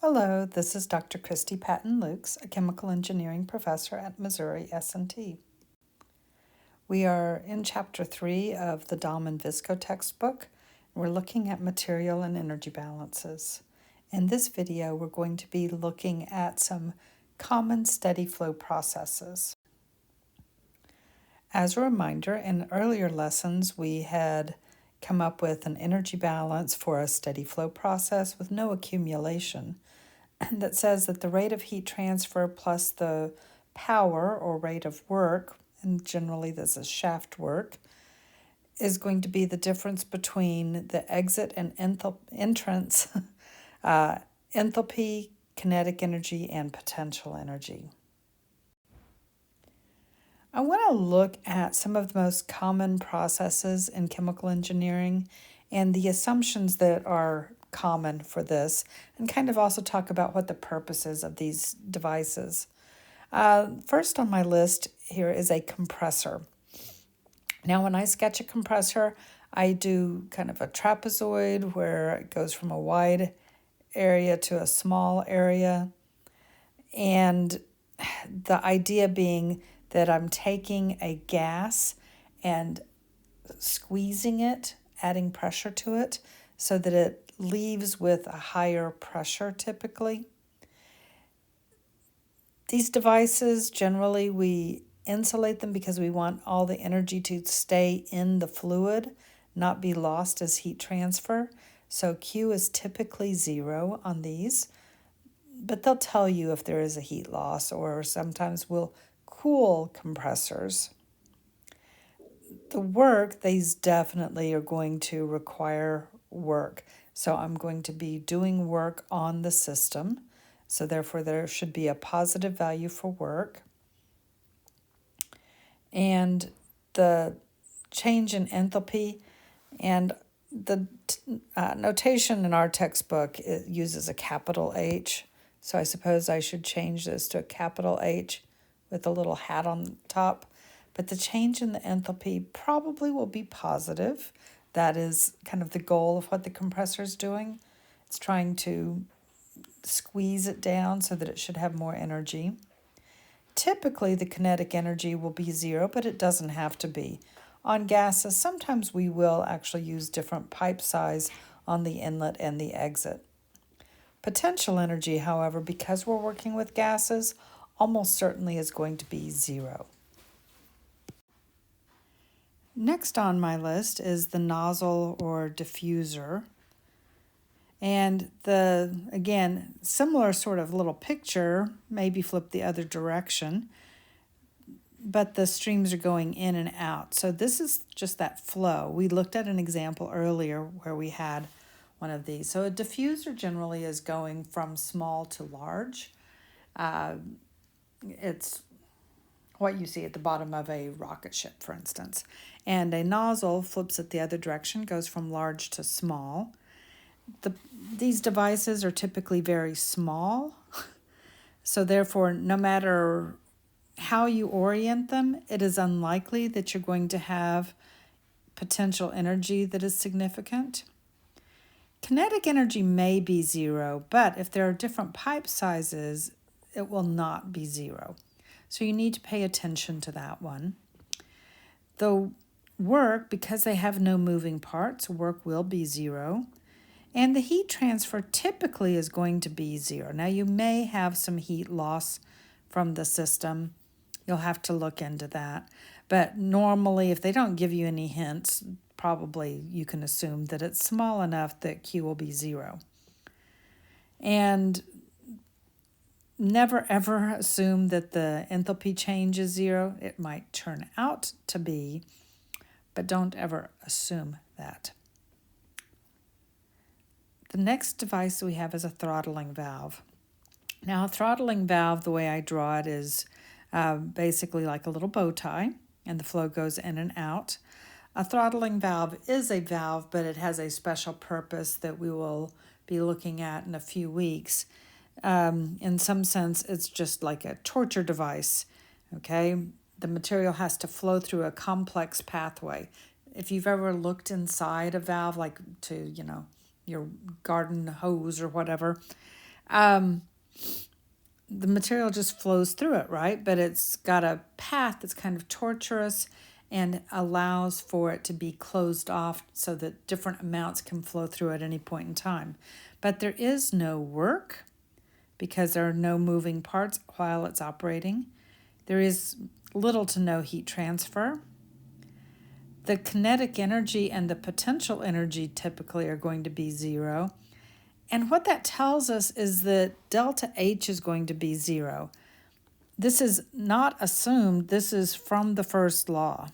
Hello, this is Dr. Christy Patton-Lukes, a chemical engineering professor at Missouri S&T. We are in Chapter 3 of the Dahm and Visco textbook. We're looking at material and energy balances. In this video, we're going to be looking at some common steady flow processes. As a reminder, in earlier lessons, we had come up with an energy balance for a steady flow process with no accumulation that says that the rate of heat transfer plus the power or rate of work, and generally this is shaft work, is going to be the difference between the exit and entrance enthalpy, kinetic energy, and potential energy. I want to look at some of the most common processes in chemical engineering and the assumptions that are common for this, and kind of also talk about what the purpose is of these devices. First on my list here is a compressor. Now, when I sketch a compressor, I do kind of a trapezoid where it goes from a wide area to a small area. And the idea being that I'm taking a gas and squeezing it, adding pressure to it, so that it leaves with a higher pressure typically. These devices, generally we insulate them because we want all the energy to stay in the fluid, not be lost as heat transfer. So Q is typically 0 on these, but they'll tell you if there is a heat loss, or sometimes we'll cool compressors. The work, these definitely are going to require work. So I'm going to be doing work on the system. So therefore there should be a positive value for work. And the change in enthalpy, and the notation in our textbook, it uses a capital H. So I suppose I should change this to a capital H with a little hat on top. But the change in the enthalpy probably will be positive. That is kind of the goal of what the compressor is doing. It's trying to squeeze it down so that it should have more energy. Typically, the kinetic energy will be 0, but it doesn't have to be. On gases, sometimes we will actually use different pipe size on the inlet and the exit. Potential energy, however, because we're working with gases, almost certainly is going to be 0. Next on my list is the nozzle or diffuser. And again, similar sort of little picture, maybe flip the other direction, but the streams are going in and out. So this is just that flow. We looked at an example earlier where we had one of these. So a diffuser generally is going from small to large. It's what you see at the bottom of a rocket ship, for instance. And a nozzle flips it the other direction, goes from large to small. These devices are typically very small, so therefore, no matter how you orient them, it is unlikely that you're going to have potential energy that is significant. Kinetic energy may be 0, but if there are different pipe sizes, it will not be 0. So you need to pay attention to that one. The work, because they have no moving parts, work will be 0. And the heat transfer typically is going to be 0. Now you may have some heat loss from the system. You'll have to look into that. But normally, if they don't give you any hints, probably you can assume that it's small enough that Q will be 0. And never ever assume that the enthalpy change is 0. It might turn out to be, but don't ever assume that. The next device we have is a throttling valve. Now, a throttling valve, the way I draw it, is basically like a little bow tie, and the flow goes in and out. A throttling valve is a valve, but it has a special purpose that we will be looking at in a few weeks. In some sense, it's just like a torture device, okay? The material has to flow through a complex pathway. If you've ever looked inside a valve, like to, your garden hose or whatever, The material just flows through it, right? But it's got a path that's kind of tortuous and allows for it to be closed off so that different amounts can flow through at any point in time. But there is no work because there are no moving parts while it's operating. There is little to no heat transfer. The kinetic energy and the potential energy typically are going to be zero. And what that tells us is that delta H is going to be zero. This is not assumed, this is from the first law.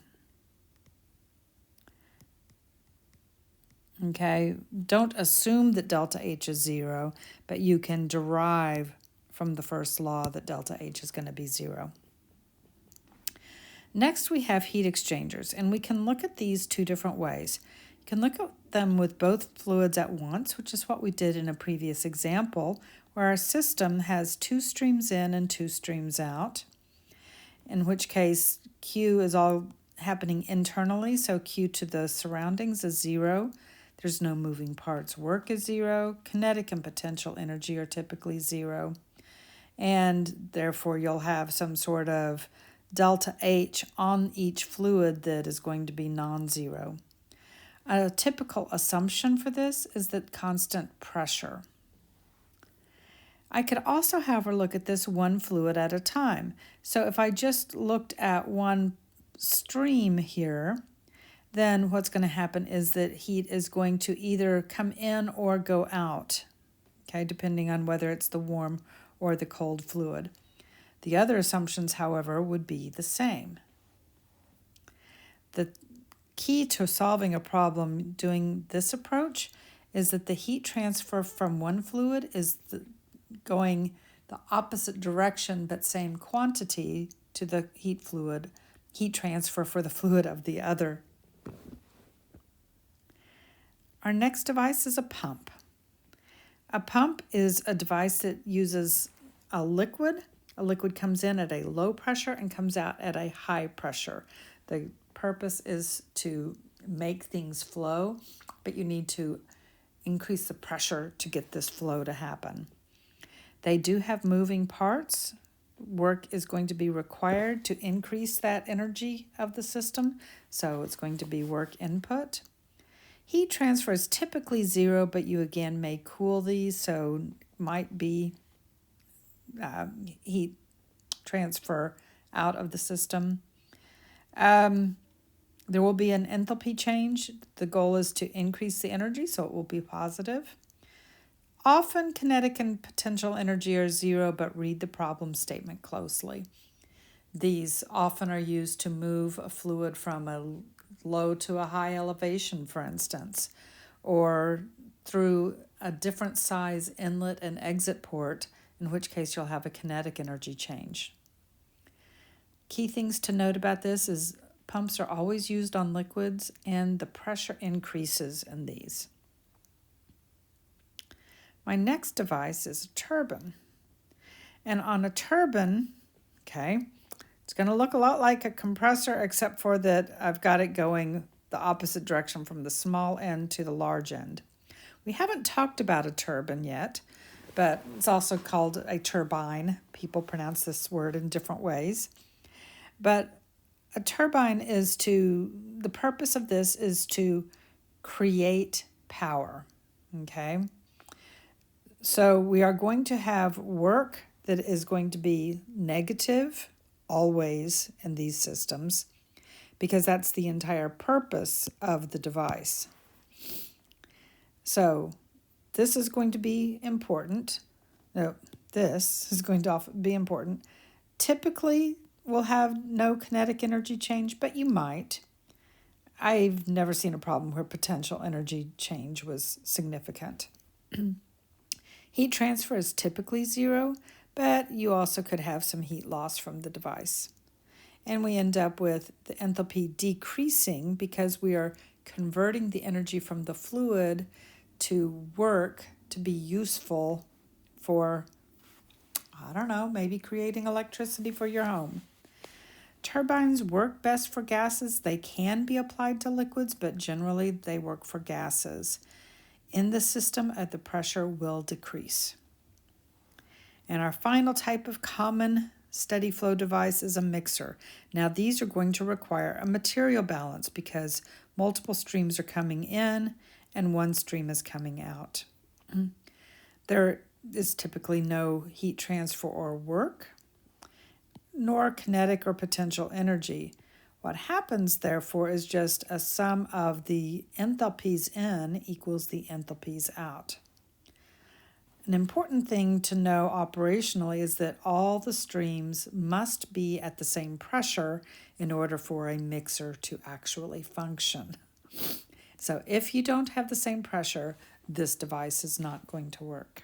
Okay, don't assume that delta H is zero, but you can derive from the first law that delta H is going to be zero. Next, we have heat exchangers, and we can look at these two different ways. You can look at them with both fluids at once, which is what we did in a previous example, where our system has 2 streams in and 2 streams out, in which case Q is all happening internally, so Q to the surroundings is zero. There's no moving parts. Work is zero. Kinetic and potential energy are typically zero. And therefore, you'll have some sort of delta H on each fluid that is going to be non-zero. A typical assumption for this is that constant pressure. I could also have her look at this one fluid at a time. So if I just looked at one stream here, then what's going to happen is that heat is going to either come in or go out, okay, depending on whether it's the warm or the cold fluid. The other assumptions, however, would be the same. The key to solving a problem doing this approach is that the heat transfer from one fluid is going the opposite direction but same quantity to the heat transfer for the fluid of the other. Our next device is a pump. A pump is a device that uses a liquid. A liquid comes in at a low pressure and comes out at a high pressure. The purpose is to make things flow, but you need to increase the pressure to get this flow to happen. They do have moving parts. Work is going to be required to increase that energy of the system, so it's going to be work input. Heat transfer is typically zero, but you again may cool these, so might be heat transfer out of the system. There will be an enthalpy change. The goal is to increase the energy, so it will be positive. Often kinetic and potential energy are zero, but read the problem statement closely. These often are used to move a fluid from a low to a high elevation, for instance, or through a different size inlet and exit port, in which case you'll have a kinetic energy change. Key things to note about this is pumps are always used on liquids and the pressure increases in these. My next device is a turbine. And on a turbine, okay, it's going to look a lot like a compressor, except for that I've got it going the opposite direction from the small end to the large end. We haven't talked about a turbine yet, but it's also called a turbine. People pronounce this word in different ways. But a turbine the purpose of this is to create power, okay? So we are going to have work that is going to be negative always in these systems, because that's the entire purpose of the device. So this is going to be important. No, this is going to be important. Typically, we'll have no kinetic energy change, but you might. I've never seen a problem where potential energy change was significant. Heat transfer is typically zero, but you also could have some heat loss from the device. And we end up with the enthalpy decreasing because we are converting the energy from the fluid to work to be useful for, I don't know, maybe creating electricity for your home. Turbines work best for gases. They can be applied to liquids, but generally they work for gases. In the system, the pressure will decrease. And our final type of common steady flow device is a mixer. Now these are going to require a material balance because multiple streams are coming in and one stream is coming out. There is typically no heat transfer or work, nor kinetic or potential energy. What happens, therefore, is just a sum of the enthalpies in equals the enthalpies out. An important thing to know operationally is that all the streams must be at the same pressure in order for a mixer to actually function. So if you don't have the same pressure, this device is not going to work.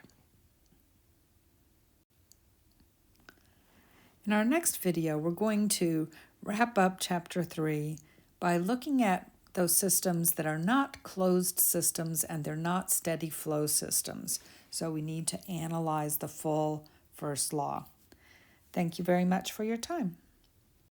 In our next video, we're going to wrap up Chapter 3 by looking at those systems that are not closed systems and they're not steady flow systems. So we need to analyze the full first law. Thank you very much for your time.